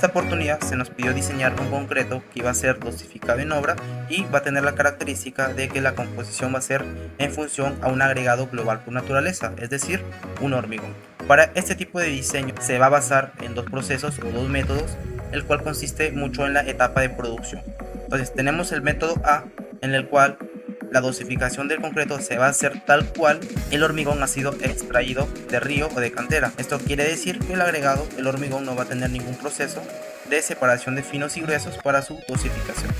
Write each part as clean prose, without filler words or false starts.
esta oportunidad se nos pidió diseñar un concreto que iba a ser dosificado en obra y va a tener la característica de que la composición va a ser en función a un agregado global por naturaleza, es decir, un hormigón. Para este tipo de diseño se va a basar en dos procesos o dos métodos, el cual consiste mucho en la etapa de producción. Entonces tenemos el método A, en el cual la dosificación del concreto se va a hacer tal cual el hormigón ha sido extraído de río o de cantera. Esto quiere decir que el agregado, el hormigón, no va a tener ningún proceso de separación de finos y gruesos para su dosificación.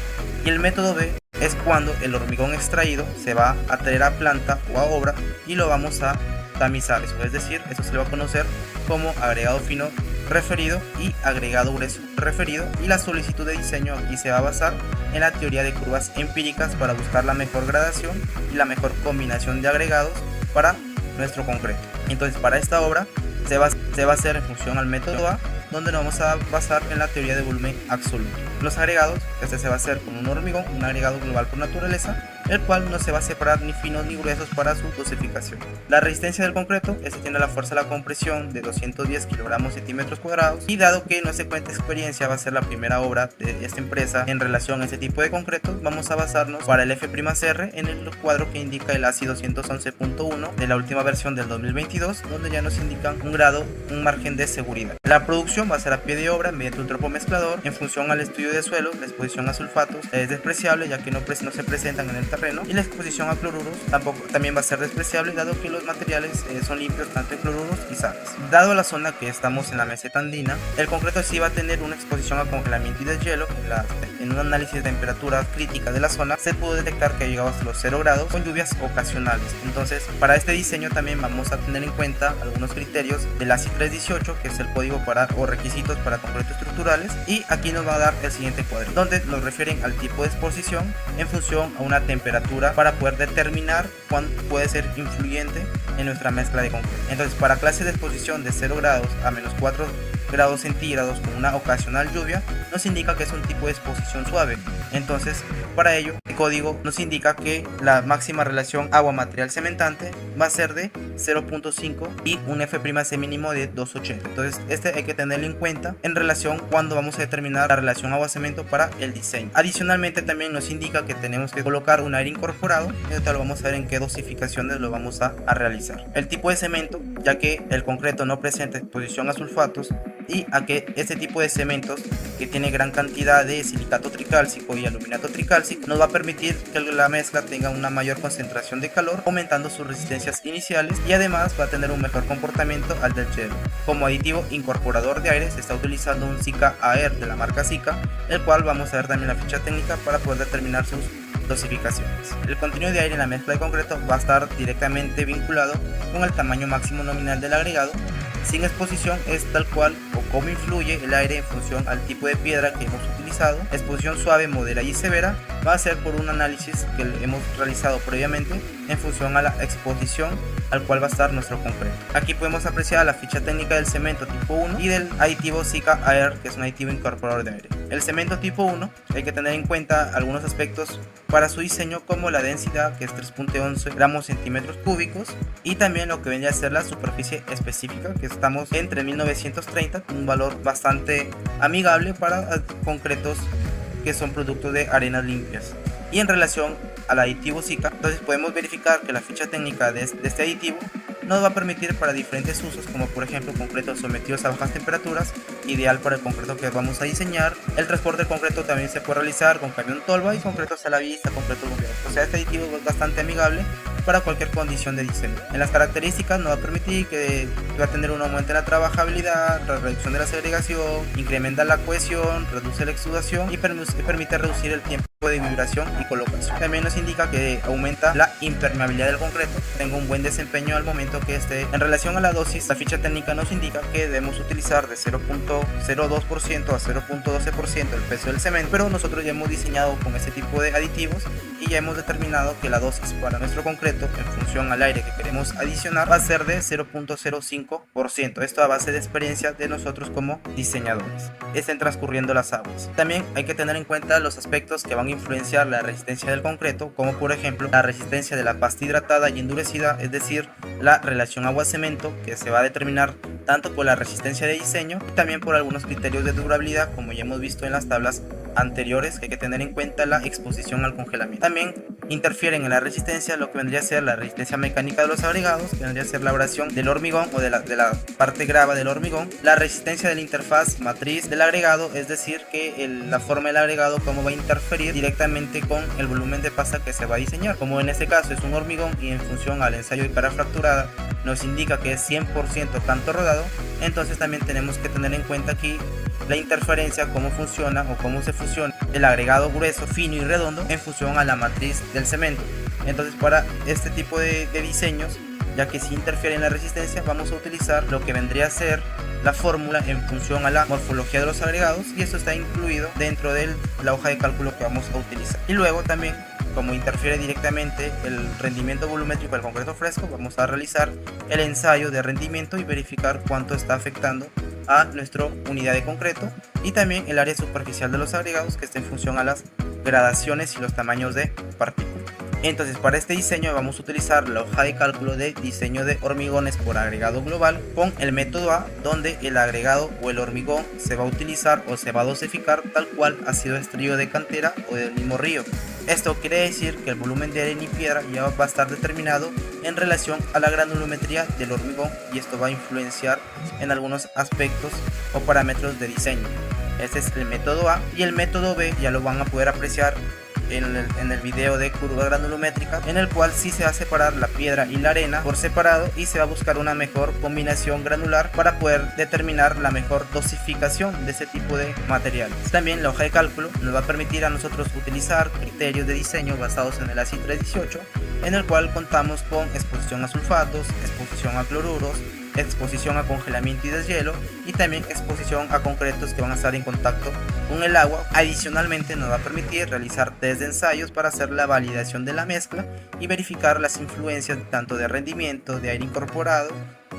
Y el método B es cuando el hormigón extraído se va a traer a planta o a obra y lo vamos a tamizar, es decir, eso se le va a conocer como agregado fino referido y agregado grueso referido, y la solicitud de diseño aquí se va a basar en la teoría de curvas empíricas para buscar la mejor gradación y la mejor combinación de agregados para nuestro concreto. Entonces para esta obra se va a hacer en función al método A, donde nos vamos a basar en la teoría de volumen absoluto. Los agregados, este se va a hacer con un hormigón, un agregado global por naturaleza, el cual no se va a separar ni finos ni gruesos para su dosificación. La resistencia del concreto, este tiene la fuerza de la compresión de 210 kg centímetros cuadrados, y dado que no se cuenta experiencia, va a ser la primera obra de esta empresa en relación a este tipo de concretos, vamos a basarnos para el F'(R) en el cuadro que indica el ASI 211.1 de la última versión del 2022, donde ya nos indican un grado, un margen de seguridad. La producción va a ser a pie de obra mediante un tropomezclador en función al estudio de suelos. La exposición a sulfatos es despreciable, ya que no se presentan en el terreno, y la exposición a cloruros también va a ser despreciable, dado que los materiales son limpios tanto en cloruros y sales. Dado la zona que estamos en la meseta andina, el concreto sí va a tener una exposición a congelamiento y deshielo. En un análisis de temperatura crítica de la zona se pudo detectar que llegaba hasta los 0 grados con lluvias ocasionales. Entonces para este diseño también vamos a tener en cuenta algunos criterios del ASI 318, que es el código o requisitos para concretos estructurales, y aquí nos va a dar el siguiente cuadro, donde nos refieren al tipo de exposición en función a una temperatura para poder determinar cuánto puede ser influyente en nuestra mezcla de concreto. Entonces para clases de exposición de 0 grados a menos 4 grados centígrados con una ocasional lluvia, nos indica que es un tipo de exposición suave. Entonces para ello el código nos indica que la máxima relación agua-material cementante va a ser de 0.5 y un F'C mínimo de 280. Entonces este hay que tenerlo en cuenta en relación cuando vamos a determinar la relación agua-cemento para el diseño. Adicionalmente también nos indica que tenemos que colocar un aire incorporado, y ahorita lo vamos a ver en qué dosificaciones lo vamos a realizar. El tipo de cemento, ya que el concreto no presenta exposición a sulfatos, y a que este tipo de cementos, que tiene gran cantidad de silicato tricálcico y aluminato tricálcico, nos va a permitir que la mezcla tenga una mayor concentración de calor, aumentando sus resistencias iniciales, y además va a tener un mejor comportamiento al del hielo. Como aditivo incorporador de aire se está utilizando un Sika Aer de la marca Sika, el cual vamos a ver también la ficha técnica para poder determinar sus dosificaciones. El contenido de aire en la mezcla de concreto va a estar directamente vinculado con el tamaño máximo nominal del agregado. Sin exposición es tal cual o cómo influye el aire en función al tipo de piedra que hemos utilizado. Exposición suave, moderada y severa va a ser por un análisis que hemos realizado previamente en función a la exposición al cual va a estar nuestro concreto. Aquí podemos apreciar la ficha técnica del cemento tipo 1 y del aditivo Sika Aer, que es un aditivo incorporador de aire. El cemento tipo 1 hay que tener en cuenta algunos aspectos para su diseño, como la densidad, que es 3.11 gramos centímetros cúbicos, y también lo que viene a ser la superficie específica, que estamos entre 1930, un valor bastante amigable para concretos que son productos de arenas limpias. Y en relación al aditivo Sika, entonces podemos verificar que la ficha técnica de este aditivo nos va a permitir para diferentes usos, como por ejemplo concretos sometidos a bajas temperaturas, ideal para el concreto que vamos a diseñar. El transporte del concreto también se puede realizar con camión tolva y concretos a la vista, concretos bombeados. O sea, este aditivo es bastante amigable para cualquier condición de diseño. En las características nos va a permitir que va a tener un aumento en la trabajabilidad, la reducción de la segregación, incrementa la cohesión, reduce la exudación y permite reducir el tiempo de vibración y colocación. También nos indica que aumenta la impermeabilidad del concreto, tenga un buen desempeño al momento que esté. En relación a la dosis, la ficha técnica nos indica que debemos utilizar de 0.02% a 0.12% el peso del cemento, pero nosotros ya hemos diseñado con este tipo de aditivos y ya hemos determinado que la dosis para nuestro concreto en función al aire que queremos adicionar va a ser de 0.05%. Esto a base de experiencia de nosotros como diseñadores. Estén transcurriendo las aguas. También hay que tener en cuenta los aspectos que van a influenciar la resistencia del concreto, como por ejemplo la resistencia de la pasta hidratada y endurecida, es decir, la relación agua-cemento, que se va a determinar tanto por la resistencia de diseño y también por algunos criterios de durabilidad, como ya hemos visto en las tablas anteriores, que hay que tener en cuenta la exposición al congelamiento. También interfieren en la resistencia lo que vendría a ser la resistencia mecánica de los agregados, que vendría a ser la abrasión del hormigón o de la parte grava del hormigón, la resistencia de la interfaz matriz del agregado, es decir, que la forma del agregado cómo va a interferir directamente con el volumen de pasta que se va a diseñar. Como en este caso es un hormigón y en función al ensayo de cara fracturada nos indica que es 100% canto rodado, entonces también tenemos que tener en cuenta aquí la interferencia, cómo funciona o cómo se fusiona el agregado grueso, fino y redondo en función a la matriz del cemento. Entonces para este tipo de diseños, ya que si interfiere en la resistencia, vamos a utilizar lo que vendría a ser la fórmula en función a la morfología de los agregados, y esto está incluido dentro de la hoja de cálculo que vamos a utilizar. Y luego también, como interfiere directamente el rendimiento volumétrico del concreto fresco, vamos a realizar el ensayo de rendimiento y verificar cuánto está afectando a nuestra unidad de concreto, y también el área superficial de los agregados, que está en función a las gradaciones y los tamaños de partículas. Entonces para este diseño vamos a utilizar la hoja de cálculo de diseño de hormigones por agregado global con el método A, donde el agregado o el hormigón se va a utilizar o se va a dosificar tal cual ha sido extraído de cantera o del mismo río. Esto quiere decir que el volumen de arena y piedra ya va a estar determinado en relación a la granulometría del hormigón, y esto va a influenciar en algunos aspectos o parámetros de diseño. Este es el método A, y el método B ya lo van a poder apreciar en el video de curva granulométrica, en el cual sí se va a separar la piedra y la arena por separado y se va a buscar una mejor combinación granular para poder determinar la mejor dosificación de ese tipo de materiales. También la hoja de cálculo nos va a permitir a nosotros utilizar criterios de diseño basados en el ASI 318, en el cual contamos con exposición a sulfatos, exposición a cloruros, exposición a congelamiento y deshielo, y también exposición a concretos que van a estar en contacto con el agua. Adicionalmente nos va a permitir realizar test de ensayos para hacer la validación de la mezcla y verificar las influencias tanto de rendimiento, de aire incorporado,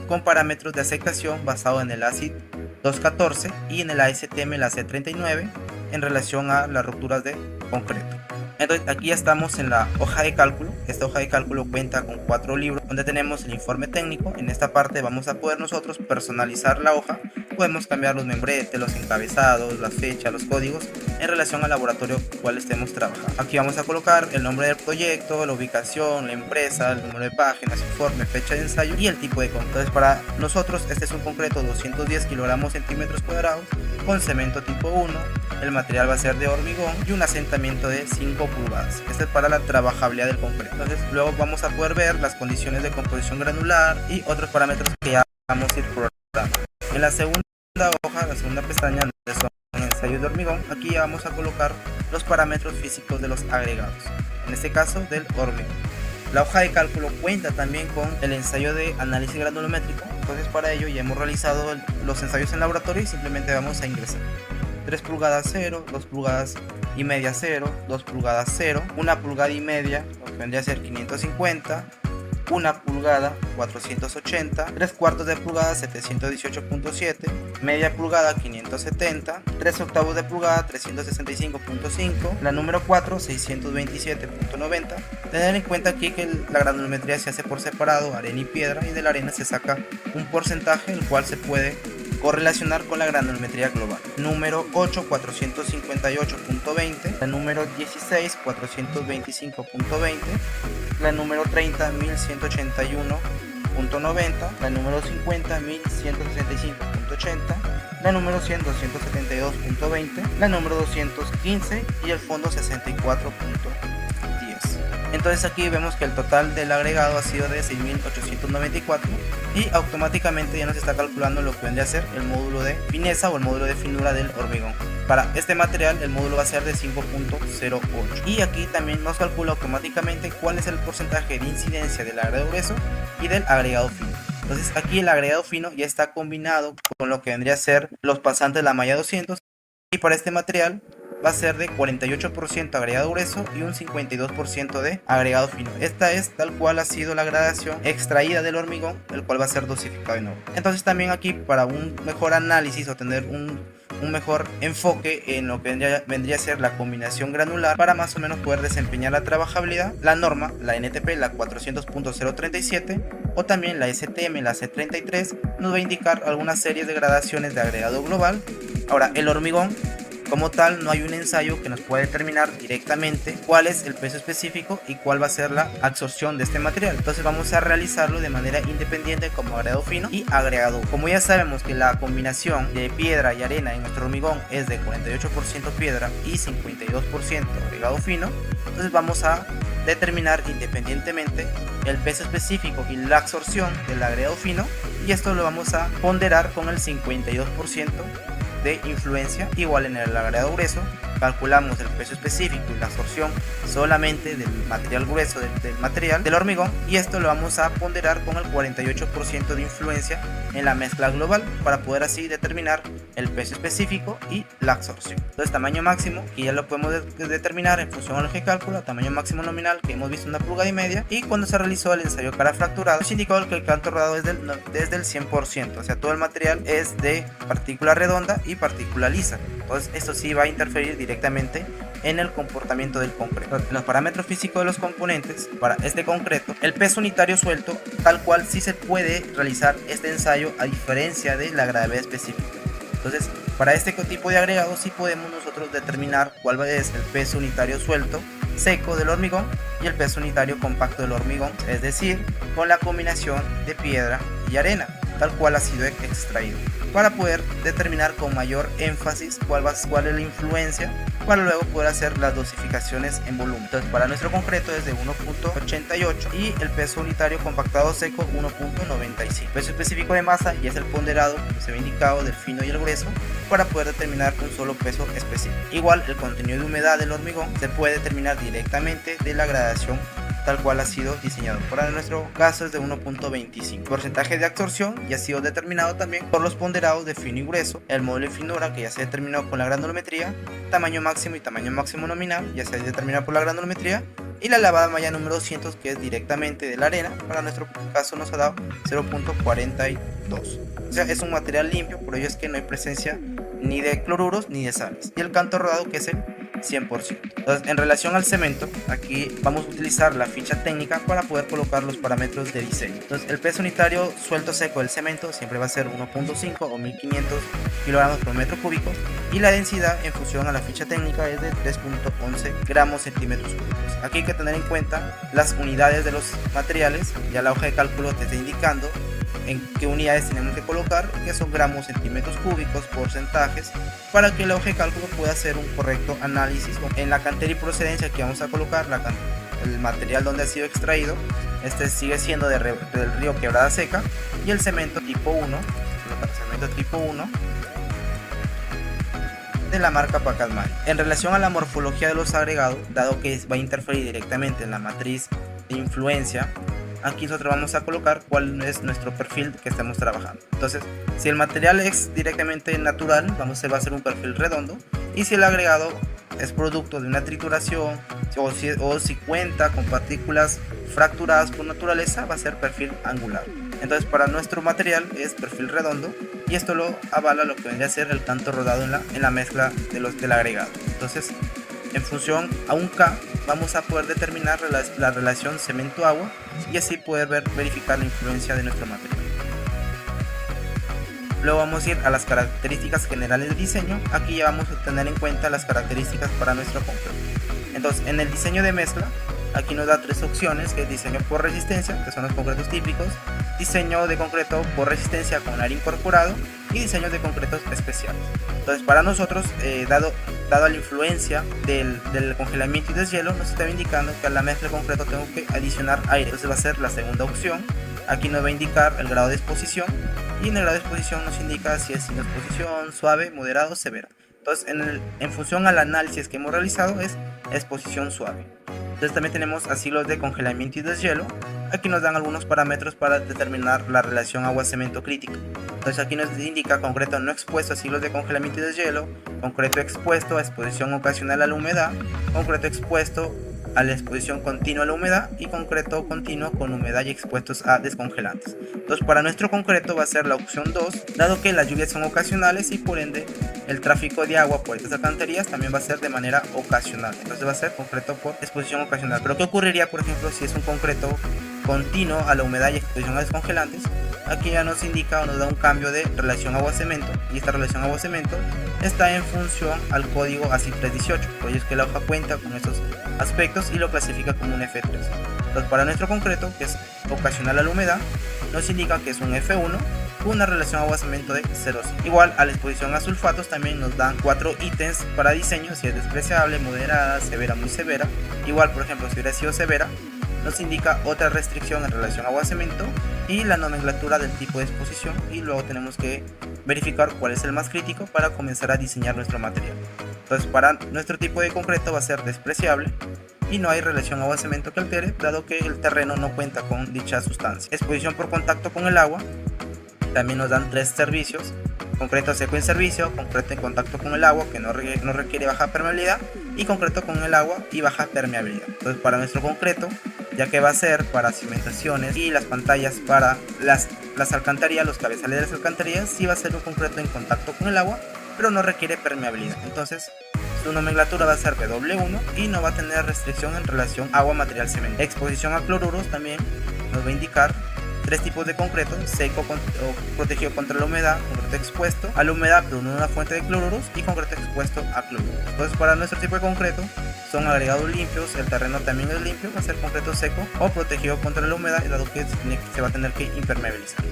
con parámetros de aceptación basado en el ASI 214 y en el ASTM la C39 en relación a las rupturas de concreto. Entonces aquí ya estamos en la hoja de cálculo. Esta hoja de cálculo cuenta con 4 libros donde tenemos el informe técnico. En esta parte vamos a poder nosotros personalizar la hoja. Podemos cambiar los membretes, los encabezados, las fechas, los códigos en relación al laboratorio cual estemos trabajando. Aquí vamos a colocar el nombre del proyecto, la ubicación, la empresa, el número de páginas, informe, fecha de ensayo y el tipo de concreto. Entonces para nosotros este es un concreto 210 kilogramos centímetros cuadrados con cemento tipo 1. El material va a ser de hormigón y un asentamiento de 5 pulgadas. Este es para la trabajabilidad del concreto. Entonces luego vamos a poder ver las condiciones de composición granular y otros parámetros que ya vamos a ir programando. En la segunda hoja, la segunda pestaña, donde son ensayos de hormigón, aquí ya vamos a colocar los parámetros físicos de los agregados, en este caso del hormigón. La hoja de cálculo cuenta también con el ensayo de análisis granulométrico. Entonces para ello ya hemos realizado los ensayos en laboratorio y simplemente vamos a ingresar 3 pulgadas 0, 2 pulgadas y media 0, 2 pulgadas 0, 1 pulgada y media, lo que vendría a ser 550, 1 pulgada 480, 3 cuartos de pulgada 718.7, media pulgada 570, 3 octavos de pulgada 365.5, la número 4 627.90. Tener en cuenta aquí que la granulometría se hace por separado, arena y piedra, y de la arena se saca un porcentaje el cual se puede correlacionar con la granulometría global. Número 8 458.20, la número 16 425.20, la número 30 1181.90, la número 50 1165.80, la número 100 272.20, la número 215 y el fondo 64.10. Entonces aquí vemos que el total del agregado ha sido de 6.894 y automáticamente ya nos está calculando lo que vendría a ser el módulo de fineza o el módulo de finura del hormigón. Para este material el módulo va a ser de 5.08 y aquí también nos calcula automáticamente cuál es el porcentaje de incidencia del agregado grueso y del agregado fino. Entonces aquí el agregado fino ya está combinado con lo que vendría a ser los pasantes de la malla 200, y para este material va a ser de 48% agregado grueso y un 52% de agregado fino. Esta es tal cual ha sido la gradación extraída del hormigón, el cual va a ser dosificado en obra. Entonces también aquí, para un mejor análisis o tener un mejor enfoque en lo que vendría a ser la combinación granular para más o menos poder desempeñar la trabajabilidad. La norma, la NTP, la 400.037 o también la STM, la C33, nos va a indicar algunas series de gradaciones de agregado global. Ahora, el hormigón como tal, no hay un ensayo que nos pueda determinar directamente cuál es el peso específico y cuál va a ser la absorción de este material. Entonces vamos a realizarlo de manera independiente como agregado fino y agregado. Como ya sabemos que la combinación de piedra y arena en nuestro hormigón es de 48% piedra y 52% agregado fino, entonces vamos a determinar independientemente el peso específico y la absorción del agregado fino, y esto lo vamos a ponderar con el 52% de influencia igual en el agregado grueso. Calculamos el peso específico y la absorción solamente del material grueso del material del hormigón, y esto lo vamos a ponderar con el 48% de influencia en la mezcla global para poder así determinar el peso específico y la absorción. Entonces, tamaño máximo, que ya lo podemos determinar en función a lo que calcula, tamaño máximo nominal que hemos visto, 1,5 pulgadas, y cuando se realizó el ensayo cara fracturado nos indicó que el canto rodado es desde el 100%, o sea, todo el material es de partícula redonda y partícula lisa. Entonces esto sí va a interferir directamente en el comportamiento del concreto. En los parámetros físicos de los componentes para este concreto, el peso unitario suelto tal cual sí se puede realizar este ensayo a diferencia de la gravedad específica. Entonces, para este tipo de agregado sí podemos nosotros determinar cuál es el peso unitario suelto seco del hormigón y el peso unitario compacto del hormigón, es decir, con la combinación de piedra y arena, tal cual ha sido extraído, para poder determinar con mayor énfasis cuál es la influencia, para luego poder hacer las dosificaciones en volumen. Entonces, para nuestro concreto es de 1.88 y el peso unitario compactado seco 1.95. Peso específico de masa y es el ponderado que se ve indicado del fino y el grueso para poder determinar un solo peso específico. Igual, el contenido de humedad del hormigón se puede determinar directamente de la gradación tal cual ha sido diseñado. Para nuestro caso es de 1.25. Porcentaje de absorción ya ha sido determinado también por los ponderados de fino y grueso, el módulo de finura que ya se determinó con la granulometría, tamaño máximo y tamaño máximo nominal ya se ha determinado por la granulometría, y la lavada malla número 200 que es directamente de la arena. Para nuestro caso nos ha dado 0.42. O sea, es un material limpio, por ello es que no hay presencia ni de cloruros ni de sales, y el canto rodado que es el 100%. Entonces, en relación al cemento, aquí vamos a utilizar la ficha técnica para poder colocar los parámetros de diseño. Entonces, el peso unitario suelto seco del cemento siempre va a ser 1.5 o 1500 kilogramos por metro cúbico, y la densidad en función a la ficha técnica es de 3.11 gramos centímetros cúbicos. Aquí hay que tener en cuenta las unidades de los materiales, ya la hoja de cálculo te está indicando en qué unidades tenemos que colocar, que son gramos centímetros cúbicos, porcentajes, para que la hoja de cálculo pueda hacer un correcto análisis. En la cantera y procedencia que vamos a colocar el material donde ha sido extraído, este sigue siendo del río Quebrada Seca, y el cemento tipo 1, de la marca Pacasmayo. En relación a la morfología de los agregados, dado que va a interferir directamente en la matriz de influencia, aquí nosotros vamos a colocar cuál es nuestro perfil que estamos trabajando. Entonces, si el material es directamente natural, va a ser un perfil redondo, y si el agregado es producto de una trituración o si cuenta con partículas fracturadas por naturaleza, va a ser perfil angular. Entonces, para nuestro material es perfil redondo, y esto lo avala lo que vendría a ser el canto rodado en la mezcla del agregado. Entonces, en función a un K, vamos a poder determinar la relación cemento-agua y así poder verificar la influencia de nuestro material. Luego vamos a ir a las características generales del diseño. Aquí ya vamos a tener en cuenta las características para nuestro concreto. Entonces, en el diseño de mezcla, aquí nos da tres opciones, que es diseño por resistencia, que son los concretos típicos, diseño de concreto por resistencia con aire incorporado, y diseños de concretos especiales. Entonces, para nosotros, dado la influencia del congelamiento y deshielo, nos está indicando que a la mezcla de concreto tengo que adicionar aire. Entonces va a ser la segunda opción. Aquí nos va a indicar el grado de exposición, y en el grado de exposición nos indica si es sin exposición, suave, moderado, severa. Entonces, en función al análisis que hemos realizado, es exposición suave. Entonces también tenemos a siglos de congelamiento y deshielo. Aquí nos dan algunos parámetros para determinar la relación agua-cemento crítica. Entonces aquí nos indica concreto no expuesto a siglos de congelamiento y deshielo, concreto expuesto a exposición ocasional a la humedad, concreto expuesto a la exposición continua a la humedad y concreto continuo con humedad y expuestos a descongelantes. Entonces para nuestro concreto va a ser la opción 2, dado que las lluvias son ocasionales y por ende el tráfico de agua por estas alcantarillas también va a ser de manera ocasional. Entonces va a ser concreto por exposición ocasional. Pero ¿qué ocurriría, por ejemplo, si es un concreto continuo a la humedad y exposición a descongelantes? Aquí ya nos indica o nos da un cambio de relación agua-cemento, y esta relación agua-cemento está en función al código ASI 318, por ello es que la hoja cuenta con estos aspectos y lo clasifica como un F3. Entonces para nuestro concreto, que es ocasional a la humedad, nos indica que es un F1 con una relación agua-cemento de 0,5. Igual a la exposición a sulfatos también nos dan 4 ítems para diseño, si es despreciable, moderada, severa, muy severa. Igual, por ejemplo, si hubiera sido severa, nos indica otra restricción en relación agua-cemento y la nomenclatura del tipo de exposición, y luego tenemos que verificar cuál es el más crítico para comenzar a diseñar nuestro material. Entonces para nuestro tipo de concreto va a ser despreciable y no hay relación agua-cemento que altere, dado que el terreno no cuenta con dicha sustancia. Exposición por contacto con el agua, también nos dan 3 servicios: concreto seco en servicio, concreto en contacto con el agua que no requiere baja permeabilidad, y concreto con el agua y baja permeabilidad. Entonces para nuestro concreto, ya que va a ser para cimentaciones y las pantallas para las alcantarillas, los cabezales de las alcantarillas, sí va a ser un concreto en contacto con el agua, pero no requiere permeabilidad. Entonces su nomenclatura va a ser W1 y no va a tener restricción en relación agua, material, cemento. Exposición a cloruros también nos va a indicar 3 tipos de concreto: seco o protegido contra la humedad, concreto expuesto a la humedad pero no una fuente de cloruros, y concreto expuesto a cloruros. Entonces para nuestro tipo de concreto son agregados limpios, el terreno también es limpio, va a ser concreto seco o protegido contra la humedad, dado que se va a tener que impermeabilizar.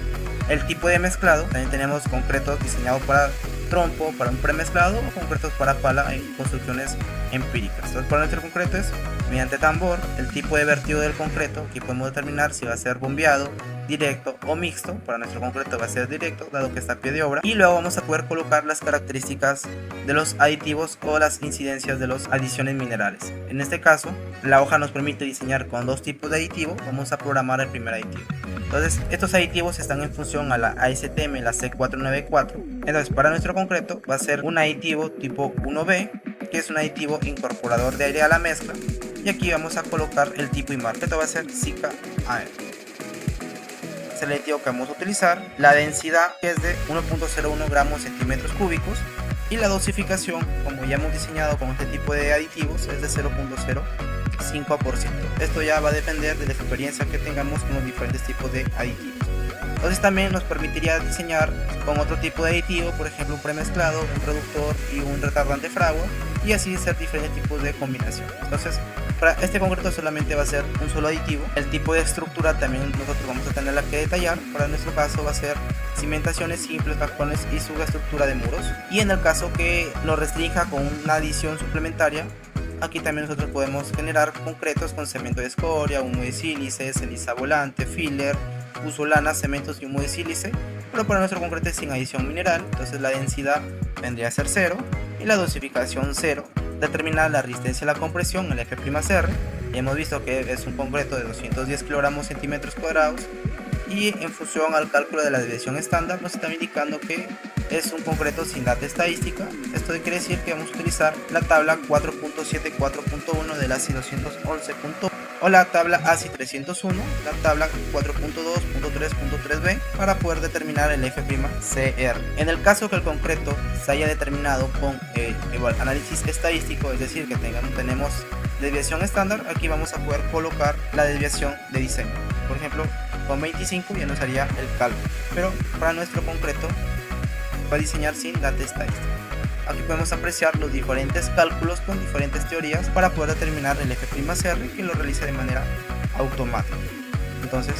El tipo de mezclado, también tenemos concretos diseñados para trompo, para un premezclado, o concretos para pala en construcciones empíricas. Entonces para nuestro concreto es mediante tambor. El tipo de vertido del concreto, aquí podemos determinar si va a ser bombeado, directo o mixto. Para nuestro concreto va a ser directo, dado que está a pie de obra, y luego vamos a poder colocar las características de los aditivos o las incidencias de las adiciones minerales. En este caso la hoja nos permite diseñar con 2 tipos de aditivo. Vamos a programar el primer aditivo. Entonces estos aditivos están en función a la ASTM, la C494. Entonces para nuestro concreto va a ser un aditivo tipo 1B, que es un aditivo incorporador de aire a la mezcla, y aquí vamos a colocar el tipo IMAR, que esto va a ser SICA AR. Es el aditivo que vamos a utilizar. La densidad, que es de 1.01 gramos centímetros cúbicos, y la dosificación, como ya hemos diseñado con este tipo de aditivos, es de 0.05%. Esto ya va a depender de la experiencia que tengamos con los diferentes tipos de aditivos. Entonces también nos permitiría diseñar con otro tipo de aditivo, por ejemplo un premezclado, un reductor y un retardante fragua, y así hacer diferentes tipos de combinación. Entonces para este concreto solamente va a ser un solo aditivo. El tipo de estructura también nosotros vamos a tenerla que detallar. Para nuestro caso va a ser cimentaciones simples, cajones y subestructura de muros. Y en el caso que lo restrinja con una adición suplementaria, aquí también nosotros podemos generar concretos con cemento de escoria, humo de sílice, ceniza volante, filler, pusolana, cementos y humo de sílice. Pero para nuestro concreto es sin adición mineral, entonces la densidad vendría a ser 0 y la dosificación 0. Determina la resistencia a la compresión, el F'(R). Hemos visto que es un concreto de 210 kilogramos centímetros cuadrados, y en función al cálculo de la desviación estándar nos está indicando que es un concreto sin data estadística. Esto quiere decir que vamos a utilizar la tabla 4.74.1 del ASI 211.1 o la tabla ASI 301, la tabla 4.2.3.3b para poder determinar el F'(CR). En el caso que el concreto se haya determinado con análisis estadístico, es decir que tenemos desviación estándar, aquí vamos a poder colocar la desviación de diseño. Por ejemplo, con 25 ya nos haría el cálculo, pero para nuestro concreto va a diseñar sin data estadística. Aquí podemos apreciar los diferentes cálculos con diferentes teorías para poder determinar el F'(CR), que lo realiza de manera automática. Entonces,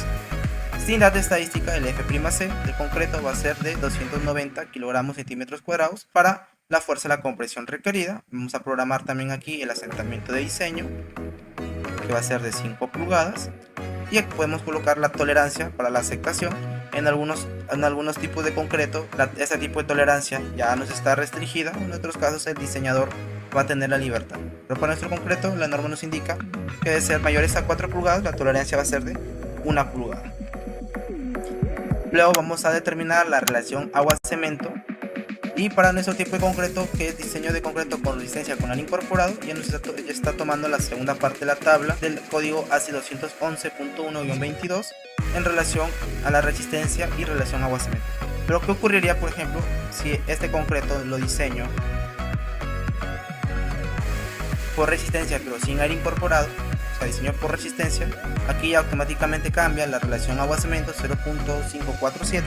sin data estadística, el F'(C) del concreto va a ser de 290 kilogramos centímetros cuadrados para la fuerza de la compresión requerida. Vamos a programar también aquí el asentamiento de diseño, que va a ser de 5 pulgadas. Y aquí podemos colocar la tolerancia para la aceptación. En algunos tipos de concreto, ese tipo de tolerancia ya nos está restringida. En otros casos, el diseñador va a tener la libertad. Pero para nuestro concreto, la norma nos indica que debe ser mayores a 4 pulgadas, la tolerancia va a ser de 1 pulgada. Luego vamos a determinar la relación agua-cemento Y para nuestro tipo de concreto, que es diseño de concreto con resistencia con al incorporado, ya está tomando la segunda parte de la tabla del código ASI 211.1-22 en relación a la resistencia y relación agua-cemento. Pero ¿qué ocurriría, por ejemplo, si este concreto lo diseño por resistencia pero sin aire incorporado? O sea, diseño por resistencia, aquí automáticamente cambia la relación agua-cemento 0.547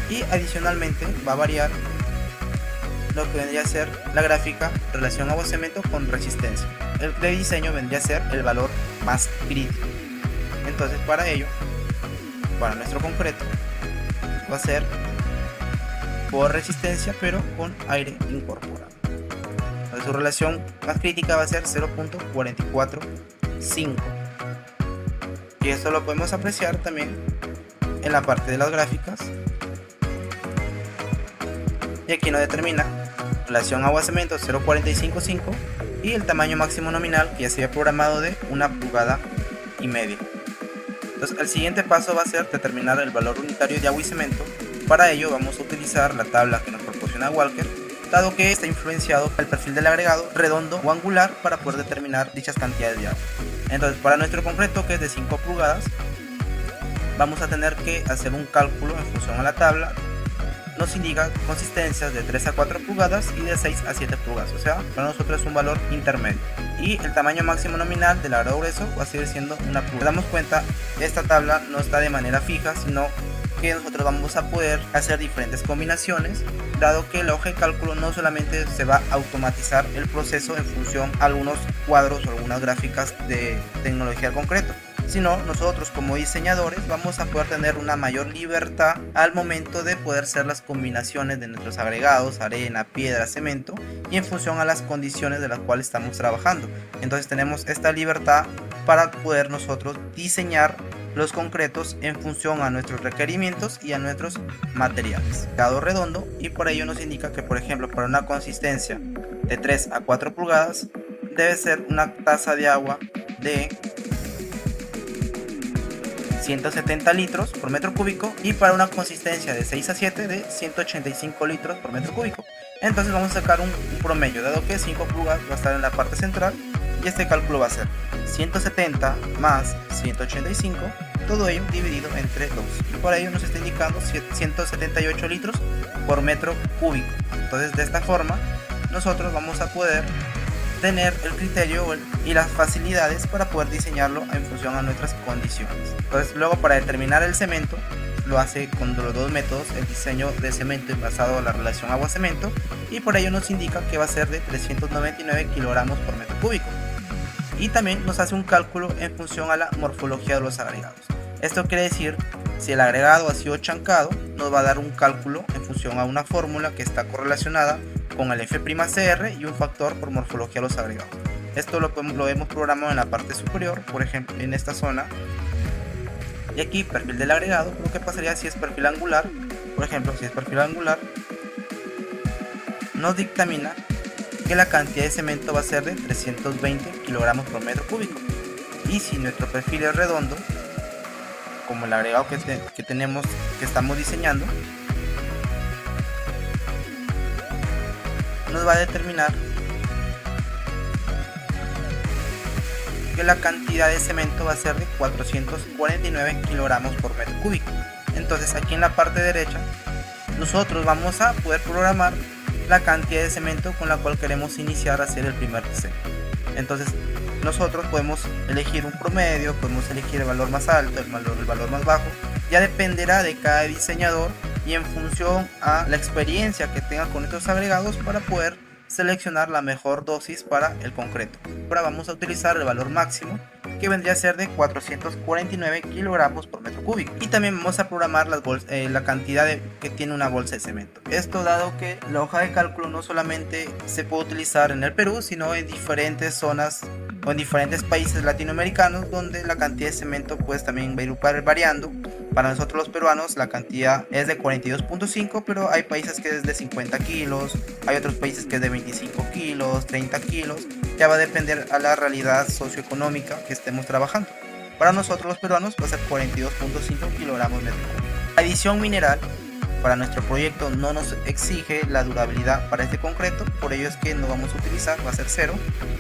y adicionalmente va a variar lo que vendría a ser la gráfica relación agua-cemento con resistencia. El de diseño vendría a ser el valor más crítico. Entonces para ello, para nuestro concreto, va a ser por resistencia pero con aire incorporado. Entonces su relación más crítica va a ser 0.445 y esto lo podemos apreciar también en la parte de las gráficas, y aquí nos determina relación agua-cemento 0.455 y el tamaño máximo nominal que ya se había programado de 1,5 pulgadas. Entonces el siguiente paso va a ser determinar el valor unitario de agua y cemento. Para ello vamos a utilizar la tabla que nos proporciona Walker, dado que está influenciado el perfil del agregado redondo o angular para poder determinar dichas cantidades de agua. Entonces para nuestro concreto, que es de 5 pulgadas, vamos a tener que hacer un cálculo en función a la tabla. Nos indica consistencias de 3 a 4 pulgadas y de 6 a 7 pulgadas, o sea, para nosotros es un valor intermedio. Y el tamaño máximo nominal del agregado grueso va a seguir siendo 1 pulgada. Nos damos cuenta, esta tabla no está de manera fija, sino que nosotros vamos a poder hacer diferentes combinaciones, dado que la hoja de cálculo no solamente se va a automatizar el proceso en función a algunos cuadros o algunas gráficas de tecnología al concreto, sino nosotros como diseñadores vamos a poder tener una mayor libertad al momento de poder hacer las combinaciones de nuestros agregados, arena, piedra, cemento, y en función a las condiciones de las cuales estamos trabajando. Entonces tenemos esta libertad para poder nosotros diseñar los concretos en función a nuestros requerimientos y a nuestros materiales. Agregado redondo, y por ello nos indica que, por ejemplo, para una consistencia de 3 a 4 pulgadas debe ser una tasa de agua de 170 litros por metro cúbico, y para una consistencia de 6 a 7 de 185 litros por metro cúbico. Entonces vamos a sacar un promedio, dado que 5 pulgadas va a estar en la parte central, y este cálculo va a ser 170 más 185, todo ello dividido entre 2, y por ello nos está indicando 178 litros por metro cúbico. Entonces de esta forma nosotros vamos a poder tener el criterio y las facilidades para poder diseñarlo en función a nuestras condiciones. Entonces luego, para determinar el cemento, lo hace con los dos métodos: el diseño de cemento basado en la relación agua-cemento, y por ello nos indica que va a ser de 399 kilogramos por metro cúbico, y también nos hace un cálculo en función a la morfología de los agregados. Esto quiere decir, si el agregado ha sido chancado, nos va a dar un cálculo en función a una fórmula que está correlacionada con el F'Cr y un factor por morfología de los agregados. Esto lo hemos programado en la parte superior, por ejemplo en esta zona, y aquí perfil del agregado. Lo que pasaría si es perfil angular, por ejemplo, si es perfil angular, nos dictamina que la cantidad de cemento va a ser de 320 kilogramos por metro cúbico, y si nuestro perfil es redondo, como el agregado que estamos diseñando, nos va a determinar que la cantidad de cemento va a ser de 449 kilogramos por metro cúbico. Entonces aquí en la parte derecha nosotros vamos a poder programar la cantidad de cemento con la cual queremos iniciar a hacer el primer diseño. Entonces nosotros podemos elegir un promedio, podemos elegir el valor más alto, el valor más bajo. Ya dependerá de cada diseñador y en función a la experiencia que tenga con estos agregados para poder seleccionar la mejor dosis para el concreto. Ahora vamos a utilizar el valor máximo, que vendría a ser de 449 kilogramos por metro cúbico, y también vamos a programar la cantidad que tiene una bolsa de cemento. Esto dado que la hoja de cálculo no solamente se puede utilizar en el Perú, sino en diferentes zonas o en diferentes países latinoamericanos, donde la cantidad de cemento pues también va a ir variando. Para nosotros los peruanos la cantidad es de 42.5, pero hay países que es de 50 kilos, hay otros países que es de 25 kilos, 30 kilos, ya va a depender a la realidad socioeconómica que estemos trabajando. Para nosotros los peruanos va a ser 42.5 kilogramos metro cúbico. Adición mineral para nuestro proyecto no nos exige la durabilidad para este concreto, por ello es que no vamos a utilizar, va a ser 0,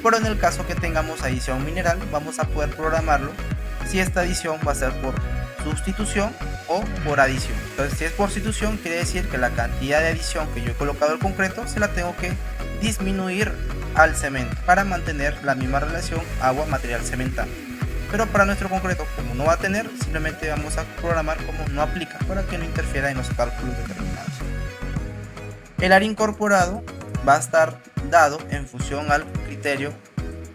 pero en el caso que tengamos adición mineral vamos a poder programarlo si esta adición va a ser por sustitución o por adición. Entonces si es por sustitución quiere decir que la cantidad de adición que yo he colocado al concreto se la tengo que disminuir al cemento para mantener la misma relación agua material cementado. Pero para nuestro concreto, como no va a tener, simplemente vamos a programar como no aplica para que no interfiera en los cálculos determinados. El área incorporado va a estar dado en función al criterio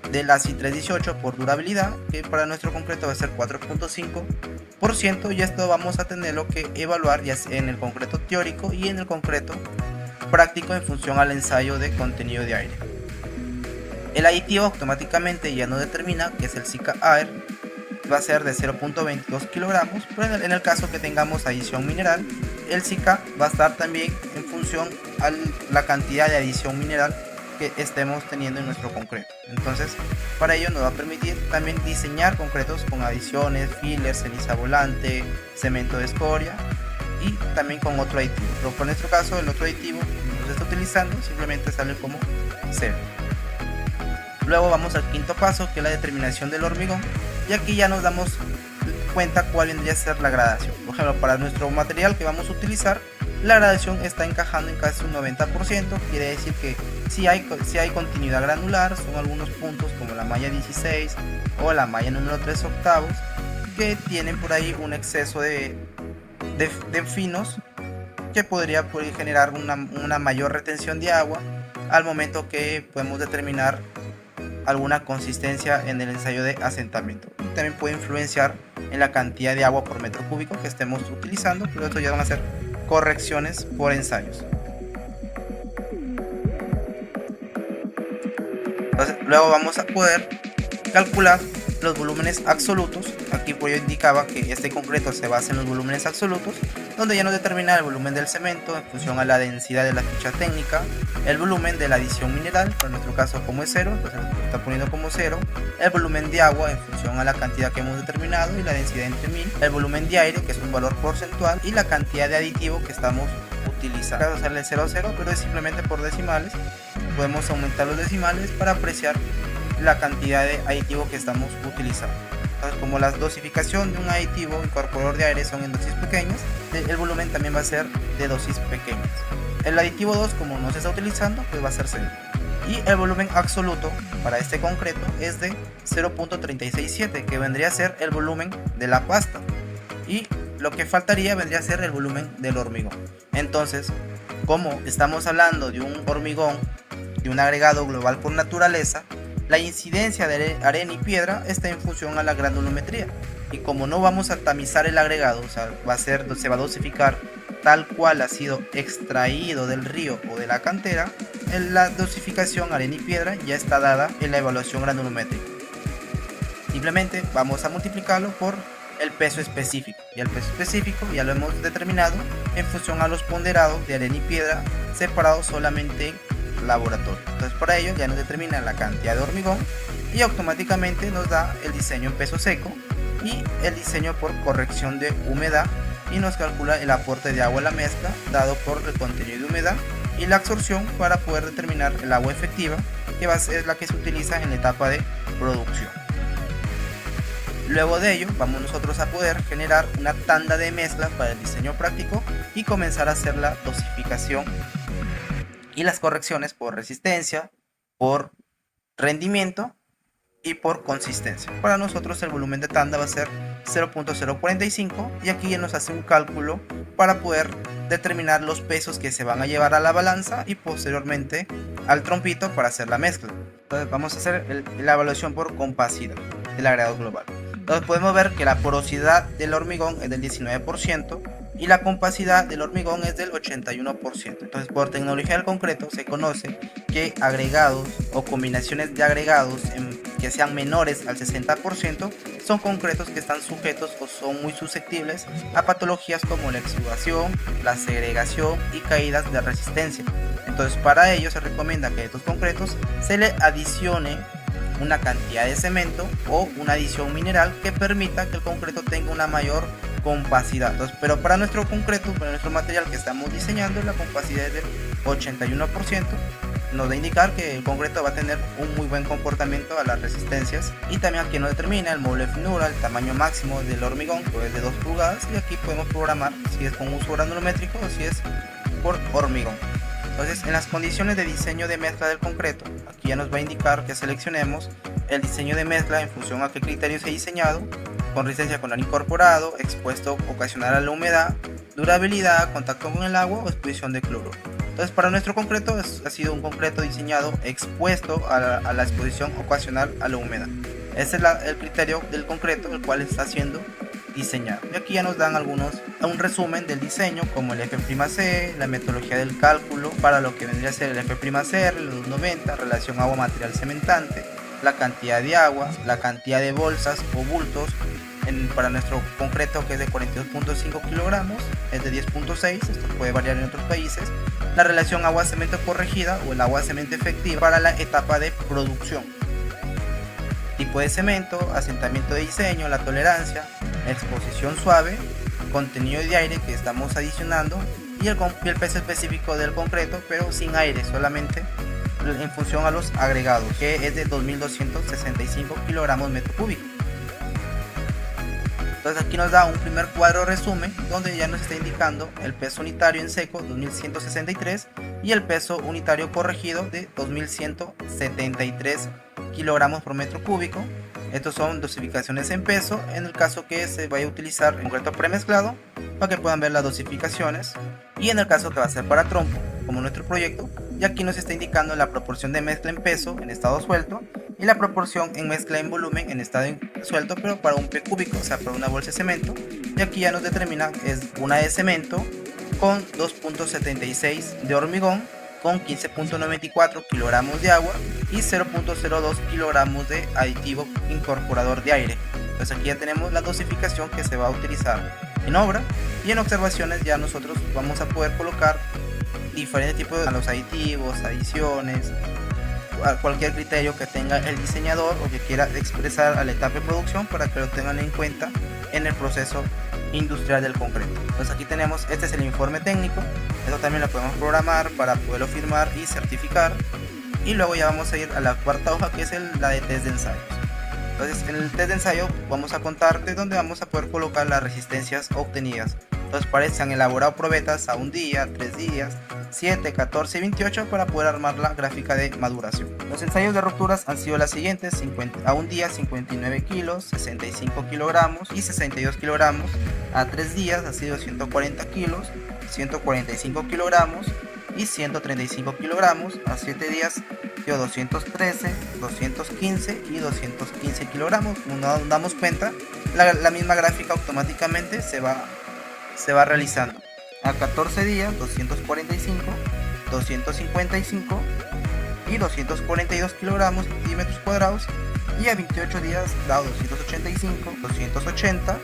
del ASI 318 por durabilidad, que para nuestro concreto va a ser 4.5%, y esto vamos a tenerlo que evaluar ya sea en el concreto teórico y en el concreto práctico en función al ensayo de contenido de aire. El aditivo automáticamente ya no determina, que es el SICA Air, va a ser de 0.22 kilogramos, pero en el caso que tengamos adición mineral, el SICA va a estar también en función a la cantidad de adición mineral que estemos teniendo en nuestro concreto. Entonces, para ello nos va a permitir también diseñar concretos con adiciones, fillers, ceniza volante, cemento de escoria y también con otro aditivo. Pero por nuestro caso, el otro aditivo que se está utilizando simplemente sale como 0. Luego vamos al quinto paso, que es la determinación del hormigón, y aquí ya nos damos cuenta cuál vendría a ser la gradación. Por ejemplo, para nuestro material que vamos a utilizar, la gradación está encajando en casi un 90%, quiere decir que si hay continuidad granular, son algunos puntos como la malla 16 o la malla número 3 octavos, que tienen por ahí un exceso de finos que podría generar una mayor retención de agua al momento que podemos determinar alguna consistencia en el ensayo de asentamiento. También puede influenciar en la cantidad de agua por metro cúbico que estemos utilizando, pero esto ya van a ser correcciones por ensayos. Entonces, luego vamos a poder calcular los volúmenes absolutos. Aquí pues yo indicaba que este concreto se basa en los volúmenes absolutos, donde ya nos determina el volumen del cemento en función a la densidad de la ficha técnica, el volumen de la adición mineral, en nuestro caso como es 0, entonces lo está poniendo como 0, el volumen de agua en función a la cantidad que hemos determinado y la densidad entre 1000, el volumen de aire, que es un valor porcentual, y la cantidad de aditivo que estamos utilizando. Acá sale 0 a 0, pero es simplemente por decimales. Podemos aumentar los decimales para apreciar la cantidad de aditivo que estamos utilizando. Entonces, como la dosificación de un aditivo incorporador de aire son en dosis pequeñas, el volumen también va a ser de dosis pequeñas. El aditivo 2, como no se está utilizando, pues va a ser 0. Y el volumen absoluto para este concreto es de 0.367, que vendría a ser el volumen de la pasta. Y lo que faltaría vendría a ser el volumen del hormigón. Entonces, como estamos hablando de un hormigón, de un agregado global por naturaleza, la incidencia de arena y piedra está en función a la granulometría, y como no vamos a tamizar el agregado, o sea, se va a dosificar tal cual ha sido extraído del río o de la cantera, la dosificación arena y piedra ya está dada en la evaluación granulométrica. Simplemente vamos a multiplicarlo por el peso específico, y el peso específico ya lo hemos determinado en función a los ponderados de arena y piedra separados solamente en laboratorio. Entonces para ello ya nos determina la cantidad de hormigón y automáticamente nos da el diseño en peso seco y el diseño por corrección de humedad, y nos calcula el aporte de agua a la mezcla dado por el contenido de humedad y la absorción para poder determinar el agua efectiva, que va a ser la que se utiliza en la etapa de producción. Luego de ello vamos nosotros a poder generar una tanda de mezcla para el diseño práctico y comenzar a hacer la dosificación y las correcciones por resistencia, por rendimiento y por consistencia. Para nosotros el volumen de tanda va a ser 0.045, y aquí ya nos hace un cálculo para poder determinar los pesos que se van a llevar a la balanza y posteriormente al trompito para hacer la mezcla. Entonces vamos a hacer la evaluación por compacidad del agregado global. Entonces podemos ver que la porosidad del hormigón es del 19% y la compacidad del hormigón es del 81%. Entonces, por tecnología del concreto se conoce que agregados o combinaciones de agregados que sean menores al 60% son concretos que están sujetos o son muy susceptibles a patologías como la exudación, la segregación y caídas de resistencia. Entonces, para ello se recomienda que a estos concretos se le adicione una cantidad de cemento o una adición mineral que permita que el concreto tenga una mayor compacidad. Entonces, pero para nuestro concreto, para nuestro material que estamos diseñando, la compacidad es del 81%. Nos va a indicar que el concreto va a tener un muy buen comportamiento a las resistencias, y también aquí nos determina el módulo de finura, el tamaño máximo del hormigón, que es de 2 pulgadas, y aquí podemos programar si es con uso granulométrico o si es por hormigón. Entonces, en las condiciones de diseño de mezcla del concreto, aquí ya nos va a indicar que seleccionemos el diseño de mezcla en función a qué criterio se ha diseñado: con resistencia con el incorporado, expuesto ocasional a la humedad, durabilidad, contacto con el agua o exposición de cloro. Entonces, para nuestro concreto ha sido un concreto diseñado expuesto a la exposición ocasional a la humedad. Ese es el criterio del concreto el cual está siendo diseñado. Y aquí ya nos dan un resumen del diseño, como el F'(C), la metodología del cálculo para lo que vendría a ser el F'(R), los 290, relación agua-material cementante, la cantidad de agua, la cantidad de bolsas o bultos para nuestro concreto, que es de 42.5 kilogramos, es de 10.6, esto puede variar en otros países, la relación agua-cemento corregida o el agua-cemento efectiva para la etapa de producción, tipo de cemento, asentamiento de diseño, la tolerancia, exposición suave, contenido de aire que estamos adicionando, y el peso específico del concreto, pero sin aire, solamente en función a los agregados, que es de 2265 kilogramos metro cúbico. Entonces aquí nos da un primer cuadro resumen donde ya nos está indicando el peso unitario en seco 2163 y el peso unitario corregido de 2173 kilogramos por metro cúbico. Estos son dosificaciones en peso en el caso que se vaya a utilizar concreto premezclado, para que puedan ver las dosificaciones, y en el caso que va a ser para trompo, como nuestro proyecto, y aquí nos está indicando la proporción de mezcla en peso en estado suelto y la proporción en mezcla en volumen en estado suelto, pero para un P cúbico, o sea, para una bolsa de cemento. Y aquí ya nos determina que es una de cemento con 2.76 de hormigón, con 15.94 kilogramos de agua y 0.02 kilogramos de aditivo incorporador de aire. Entonces aquí ya tenemos la dosificación que se va a utilizar en obra, y en observaciones ya nosotros vamos a poder colocar diferentes tipos de los aditivos, adiciones, cualquier criterio que tenga el diseñador o que quiera expresar a la etapa de producción, para que lo tengan en cuenta en el proceso industrial del concreto. Entonces aquí tenemos, este es el informe técnico, esto también lo podemos programar para poderlo firmar y certificar, y luego ya vamos a ir a la cuarta hoja, que es la de test de ensayos. Entonces en el test de ensayo vamos a contarte donde vamos a poder colocar las resistencias obtenidas. Entonces para eso se han elaborado probetas a 1 día, 3 días, 7, 14 y 28 para poder armar la gráfica de maduración. Los ensayos de rupturas han sido las siguientes: a 1 día 59 kilos, 65 kilogramos y 62 kilogramos. A 3 días ha sido 140 kilos, 145 kilogramos y 135 kilogramos. A 7 días dio 213, 215 y 215 kilogramos. Como nos damos cuenta, la misma gráfica automáticamente se va realizando. A 14 días 245, 255 y 242 kilogramos centímetros cuadrados, y a 28 días da 285, 280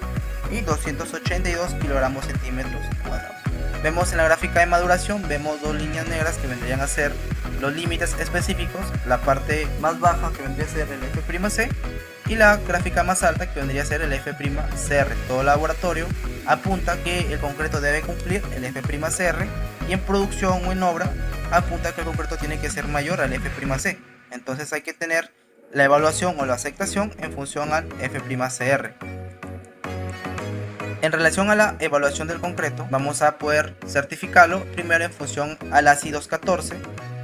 y 282 kilogramos centímetros cuadrados. Vemos en la gráfica de maduración, vemos dos líneas negras que vendrían a ser los límites específicos, la parte más baja que vendría a ser el F'(C) y la gráfica más alta que vendría a ser el F'(CR). Todo laboratorio apunta que el concreto debe cumplir el F'(CR), y en producción o en obra apunta que el concreto tiene que ser mayor al F'(C). Entonces hay que tener la evaluación o la aceptación en función al F'(CR). En relación a la evaluación del concreto, vamos a poder certificarlo primero en función al ASI 214,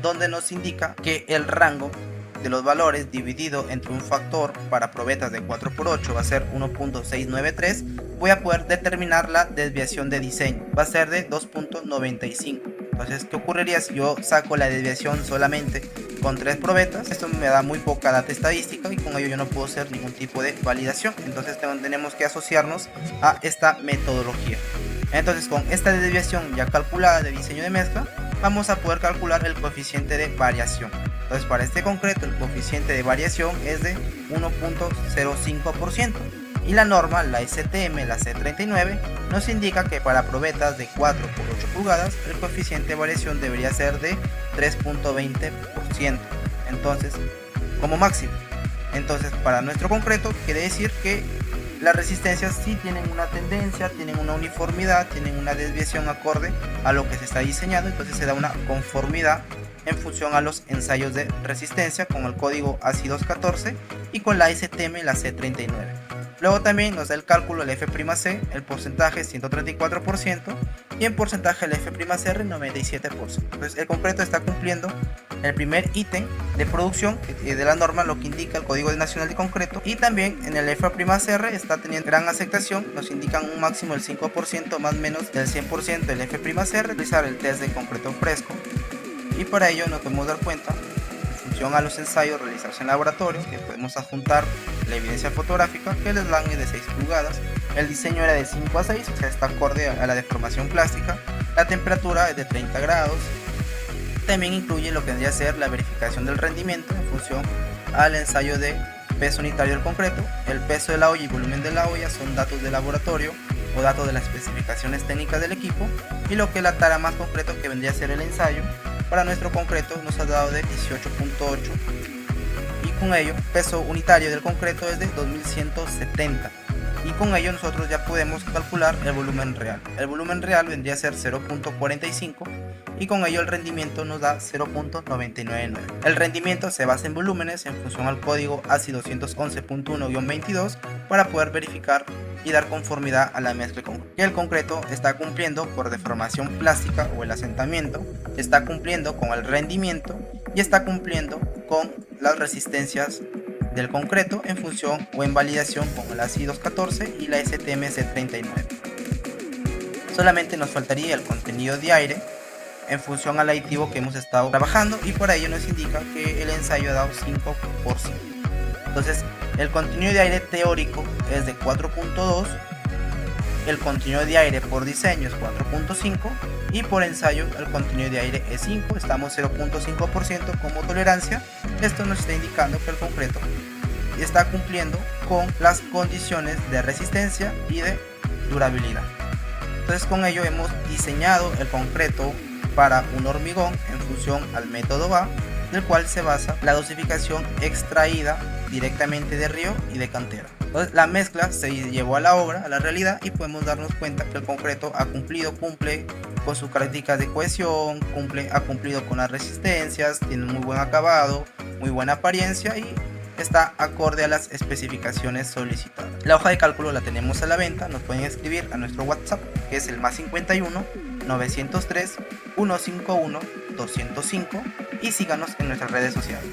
donde nos indica que el rango de los valores dividido entre un factor para probetas de 4×8 va a ser 1.693. Voy a poder determinar la desviación de diseño, va a ser de 2.95. Entonces, ¿qué ocurriría si yo saco la desviación solamente con 3 probetas? Esto me da muy poca data estadística y con ello yo no puedo hacer ningún tipo de validación. Entonces tenemos que asociarnos a esta metodología. Entonces, con esta desviación ya calculada de diseño de mezcla, vamos a poder calcular el coeficiente de variación. Entonces, para este concreto el coeficiente de variación es de 1.05%, y la norma, la STM, la C39, nos indica que para probetas de 4×8 pulgadas el coeficiente de variación debería ser de 3.20%, entonces, como máximo. Entonces, para nuestro concreto quiere decir que Las resistencias sí tienen una tendencia, tienen una uniformidad, tienen una desviación acorde a lo que se está diseñando, entonces se da una conformidad en función a los ensayos de resistencia con el código ASI214 y con la STM, la C39. Luego también nos da el cálculo del F'C, el porcentaje 134% y en porcentaje el F'Cr 97%. Entonces el concreto está cumpliendo el primer ítem de producción de la norma, lo que indica el Código Nacional de Concreto, y también en el F'Cr está teniendo gran aceptación, nos indican un máximo del 5% más o menos del 100% del F'Cr, realizar el test de concreto fresco, y para ello nos podemos dar cuenta en función a los ensayos realizados en laboratorio que podemos adjuntar la evidencia fotográfica que el slang es de 6 pulgadas, el diseño era de 5 a 6, o sea está acorde a la deformación plástica, la temperatura es de 30 grados, también incluye lo que vendría a ser la verificación del rendimiento en función al ensayo de peso unitario del concreto, el peso de la olla y volumen de la olla son datos de laboratorio o datos de las especificaciones técnicas del equipo, y lo que es la tara más concreto que vendría a ser el ensayo. Para nuestro concreto nos ha dado de 18.8 y con ello peso unitario del concreto es de 2170 y con ello nosotros ya podemos calcular el volumen real. El volumen real vendría a ser 0.45 y con ello el rendimiento nos da 0.999. El rendimiento se basa en volúmenes en función al código ASI 211.1-22 para poder verificar y dar conformidad a la mezcla que el concreto está cumpliendo por deformación plástica o el asentamiento, está cumpliendo con el rendimiento y está cumpliendo con las resistencias del concreto en función o en validación con el ASI 214 y la STM C39. Solamente nos faltaría el contenido de aire en función al aditivo que hemos estado trabajando, y por ello nos indica que el ensayo ha dado 5 por 5. Entonces el contenido de aire teórico es de 4.2, el contenido de aire por diseño es 4.5 y por ensayo el contenido de aire es 5, estamos 0.5% como tolerancia. Esto nos está indicando que el concreto está cumpliendo con las condiciones de resistencia y de durabilidad. Entonces con ello hemos diseñado el concreto para un hormigón en función al método A, del cual se basa la dosificación extraída directamente de río y de cantera. Entonces la mezcla se llevó a la obra, a la realidad, y podemos darnos cuenta que el concreto cumple con sus características de cohesión, ha cumplido con las resistencias, tiene muy buen acabado, muy buena apariencia y está acorde a las especificaciones solicitadas. La hoja de cálculo la tenemos a la venta, nos pueden escribir a nuestro WhatsApp que es el +51 903 151 205 y síganos en nuestras redes sociales.